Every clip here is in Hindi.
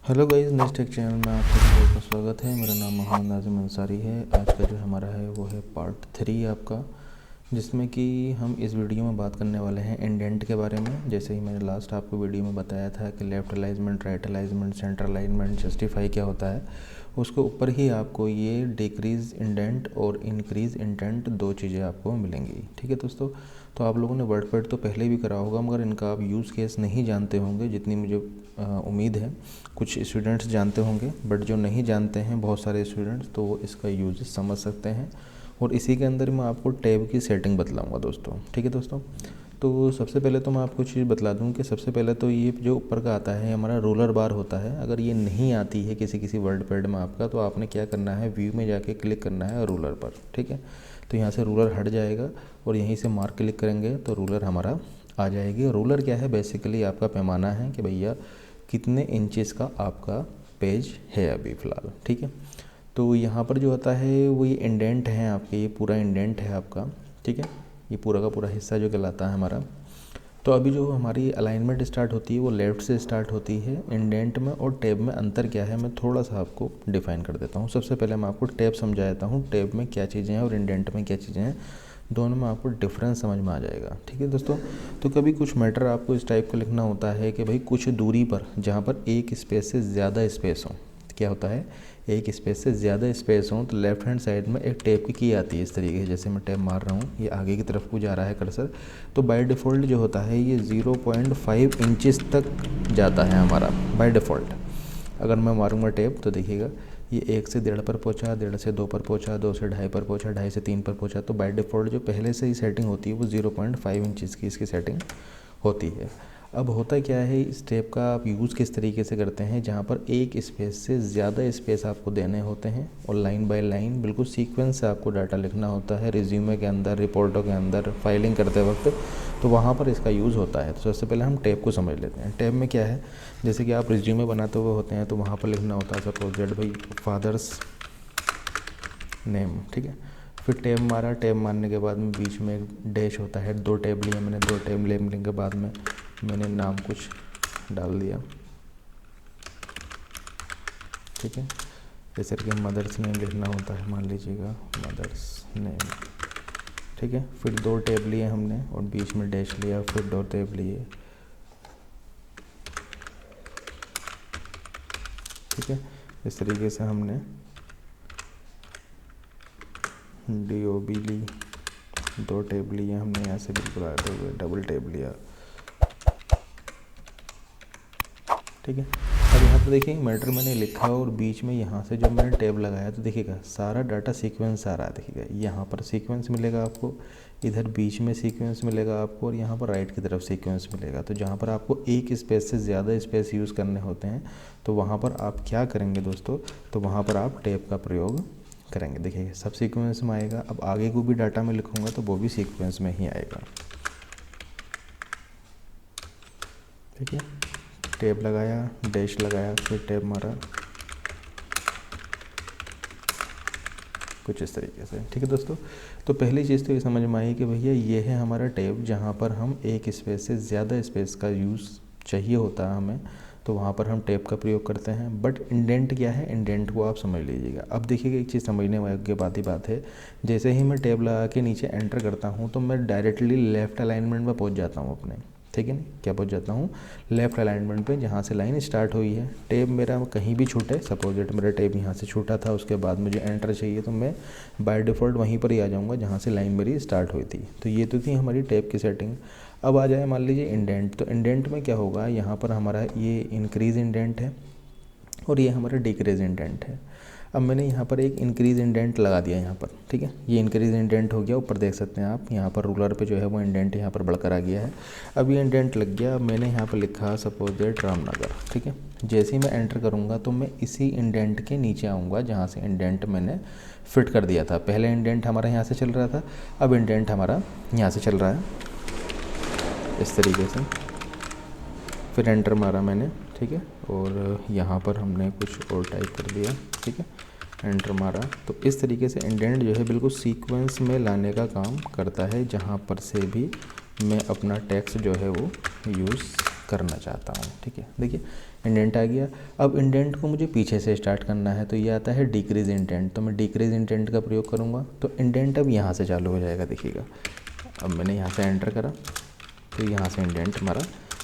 Hello guys, next take channel में आप सभी का स्वागत है। मेरा नाम मोहम्मद नाजिम अंसारी है। आज का जो हमारा है वो है पार्ट 3 आपका, जिसमें कि हम इस वीडियो में बात करने वाले हैं इंडेंट के बारे में। जैसे ही मैंने लास्ट आपको वीडियो में बताया था कि left alignment, right alignment, centre alignment, justify क्या होता है, उसके ऊपर ही आपको ये डिक्रीज़ इंडेंट और इंक्रीज़ इंडेंट दो चीज़ें आपको मिलेंगी। ठीक है दोस्तों, तो आप लोगों ने वर्ड पैड तो पहले भी करा होगा, मगर इनका आप यूज़ केस नहीं जानते होंगे, जितनी मुझे उम्मीद है। कुछ स्टूडेंट्स जानते होंगे, बट जो नहीं जानते हैं बहुत सारे स्टूडेंट्स, तो वो इसका यूज समझ सकते हैं। और इसी के अंदर मैं आपको टैब की सेटिंग बतलाऊंगा दोस्तों। ठीक है दोस्तों, तो सबसे पहले तो मैं आपको चीज़ बतला दूं कि सबसे पहले तो ये जो ऊपर का आता है हमारा रोलर बार होता है। अगर ये नहीं आती है किसी वर्ड पैड में आपका, तो आपने क्या करना है, व्यू में जाके क्लिक करना है रूलर पर। ठीक है, तो यहाँ से रूलर हट जाएगा और यहीं से मार्क क्लिक करेंगे तो रूलर हमारा आ जाएगी। रूलर क्या है, बेसिकली आपका पैमाना है कि भैया कितने इंचेस का आपका पेज है अभी फ़िलहाल। ठीक है, तो यहाँ पर जो होता है वो ये इंडेंट है आपके, ये पूरा इंडेंट है आपका। ठीक है, ये पूरा का पूरा हिस्सा जो कहलाता है हमारा। तो अभी जो हमारी अलाइनमेंट स्टार्ट होती है वो लेफ़्ट से स्टार्ट होती है। इंडेंट में और टैब में अंतर क्या है, मैं थोड़ा सा आपको डिफ़ाइन कर देता हूँ। सबसे पहले मैं आपको टैब समझा देता हूँ, टैब में क्या चीज़ें हैं और इंडेंट में क्या चीज़ें हैं, दोनों में आपको डिफरेंस समझ में आ जाएगा। ठीक है दोस्तों, तो कभी कुछ मैटर आपको इस टाइप का लिखना होता है कि भाई कुछ दूरी पर जहाँ पर एक स्पेस से ज़्यादा स्पेस हो, क्या होता है, एक स्पेस से ज़्यादा स्पेस हो, तो लेफ्ट हैंड साइड में एक टैब की आती है इस तरीके से। जैसे मैं टैब मार रहा हूँ, ये आगे की तरफ को जा रहा है कर्सर, तो बाय डिफ़ॉल्ट जो होता है ये 0.5 इंचेस तक जाता है हमारा बाय डिफ़ॉल्ट। अगर मैं मारूंगा टैब तो देखिएगा ये 1 से 1.5 पर पहुंचा, 1.5 से 2 पर पहुंचा, 2 से 2.5 पर पहुंचा, 2.5 से 3 पर पहुंचा। तो बाय डिफ़ॉल्ट जो पहले से ही सेटिंग होती है वो 0.5 इंचज़ की इसकी सेटिंग होती है। अब होता क्या है, इस टैब का आप यूज़ किस तरीके से करते हैं, जहाँ पर एक स्पेस से ज़्यादा स्पेस आपको देने होते हैं और लाइन बाय लाइन बिल्कुल सीक्वेंस से आपको डाटा लिखना होता है रिज्यूमे के अंदर, रिपोर्टों के अंदर, फाइलिंग करते वक्त, तो वहाँ पर इसका यूज़ होता है। तो सबसे पहले हम टैब को समझ लेते हैं। टैब में क्या है, जैसे कि आप रिज्यूमे बनाते हुए होते हैं तो वहाँ पर लिखना होता है सपोज दैट भाई फादर्स नेम। ठीक है, फिर टैब मारा, टैब मारने के बाद में बीच में एक डैश होता है, 2 टैब लिए मैंने, 2 टैब लेने के बाद में मैंने नाम कुछ डाल दिया। ठीक है, जैसे कि मदर्स नेम लिखना होता है, मान लीजिएगा मदर्स नेम। ठीक है, फिर 2 टैब लिए हमने और बीच में डैश लिया, फिर 2 टैब लिए। ठीक है, इस तरीके से हमने DOB ली, 2 टैब लिए हमने, यहाँ से बिल्कुल आते हुए डबल टैब लिया। ठीक है, अब यहाँ पर देखिए मैटर मैंने लिखा और बीच में यहाँ से जब मैंने टैब लगाया तो देखिएगा सारा डाटा सीक्वेंस आ रहा है। देखिएगा यहाँ पर सीक्वेंस मिलेगा आपको, इधर बीच में सीक्वेंस मिलेगा आपको, और यहाँ पर राइट की तरफ सीक्वेंस मिलेगा। तो जहाँ पर आपको एक स्पेस से ज़्यादा स्पेस यूज़ करने होते हैं तो वहाँ पर आप क्या करेंगे दोस्तों, तो वहाँ पर आप टैब का प्रयोग करेंगे। देखिए सब सीक्वेंस में आएगा। अब आगे को भी डाटा में लिखूँगा तो वो भी सीक्वेंस में ही आएगा। ठीक है, टैब लगाया, डैश लगाया, फिर टैब मारा, कुछ इस तरीके से। ठीक है दोस्तों, तो पहली चीज़ तो ये समझ में आई कि भैया ये है हमारा टैब, जहाँ पर हम एक स्पेस से ज़्यादा स्पेस का यूज़ चाहिए होता है हमें, तो वहाँ पर हम टैब का प्रयोग करते हैं। बट इंडेंट क्या है, इंडेंट को आप समझ लीजिएगा। अब देखिएगा एक चीज़ समझने वाली बात ही बात है, जैसे ही मैं टैब लगा के नीचे एंटर करता हूँ तो मैं डायरेक्टली लेफ़्ट अलाइनमेंट में पहुँच जाता हूँ अपने। ठीक है, क्या पहुँच जाता हूँ, लेफ़्ट अलाइनमेंट पे, जहाँ से लाइन स्टार्ट हुई है। टैब मेरा कहीं भी छूटे, सपोज दैट मेरा टैब यहाँ से छूटा था, उसके बाद मुझे एंटर चाहिए तो मैं बाय डिफ़ॉल्ट वहीं पर ही आ जाऊँगा जहाँ से लाइन मेरी स्टार्ट हुई थी। तो ये तो थी हमारी टैब की सेटिंग। अब आ जाए मान लीजिए इंडेंट, तो इंडेंट में क्या होगा, यहाँ पर हमारा ये इंक्रीज़ इंडेंट है और ये हमारा डिक्रीज़ इंडेंट है। अब मैंने यहाँ पर एक इंक्रीज़ इंडेंट लगा दिया यहाँ पर। ठीक है, ये इंक्रीज़ इंडेंट हो गया, ऊपर देख सकते हैं आप, यहाँ पर रूलर पे जो है वो इंडेंट यहाँ पर बढ़कर आ गया है। अब ये इंडेंट लग गया। अब मैंने यहाँ पर लिखा सपोज दैट रामनगर। ठीक है, जैसे ही मैं एंटर करूँगा तो मैं इसी इंडेंट के नीचे आऊँगा जहाँ से इंडेंट मैंने फिट कर दिया था। पहले इंडेंट हमारा यहाँ से चल रहा था, अब इंडेंट हमारा यहाँ से चल रहा है इस तरीके से। फिर एंटर मारा मैंने, ठीक है, और यहाँ पर हमने कुछ और टाइप कर दिया। ठीक है, एंटर मारा, तो इस तरीके से इंडेंट जो है बिल्कुल सीक्वेंस में लाने का काम करता है, जहाँ पर से भी मैं अपना टेक्स्ट जो है वो यूज़ करना चाहता हूँ। ठीक है, देखिए इंडेंट आ गया। अब इंडेंट को मुझे पीछे से स्टार्ट करना है, तो ये आता है डिक्रीज इंडेंट, तो मैं डिक्रीज इंडेंट का प्रयोग करूँगा। तो इंडेंट अब यहाँ से चालू हो जाएगा, देखिएगा अब मैंने यहाँ से एंटर करा तो यहाँ से इंडेंट हमारा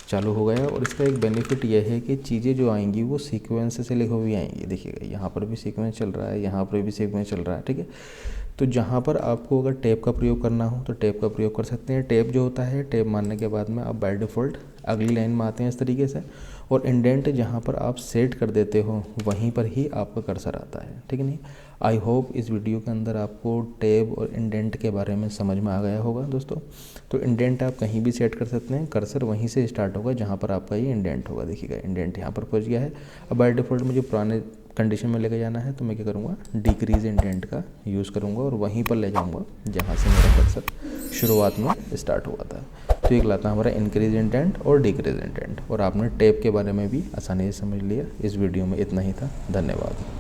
चालू हो गया। और इसका एक बेनिफिट यह है कि चीज़ें जो आएंगी वो सीक्वेंस से लिखी हुई आएंगी। देखिएगा यहाँ पर भी सीक्वेंस चल रहा है, यहाँ पर भी सीक्वेंस चल रहा है। ठीक है, तो जहाँ पर आपको अगर टैब का प्रयोग करना हो तो टैब का प्रयोग कर सकते हैं। टैब जो होता है, टैब मारने के बाद में आप बाय डिफ़ॉल्ट अगली लाइन में आते हैं इस तरीके से। और इंडेंट जहाँ पर आप सेट कर देते हो वहीं पर ही आपका कर्सर आता है। ठीक है नहीं, आई होप इस वीडियो के अंदर आपको टैब और इंडेंट के बारे में समझ में आ गया होगा दोस्तों। तो इंडेंट आप कहीं भी सेट कर सकते हैं, कर्सर वहीं से स्टार्ट होगा जहाँ पर आपका ये इंडेंट होगा। देखिएगा इंडेंट यहाँ पर पहुँच गया है। अब बाय डिफ़ॉल्ट मुझे पुराने कंडीशन में लेके जाना है, तो मैं क्या करूँगा, डिक्रीज इंडेंट का यूज़ करूँगा और वहीं पर ले जाऊँगा जहाँ से मेरा कर्सर शुरुआत में स्टार्ट हुआ था। तो एक लाता हमारा इंक्रीज इंडेंट और डिक्रीज इंडेंट। और आपने टैब के बारे में भी आसानी से समझ लिया। इस वीडियो में इतना ही था, धन्यवाद।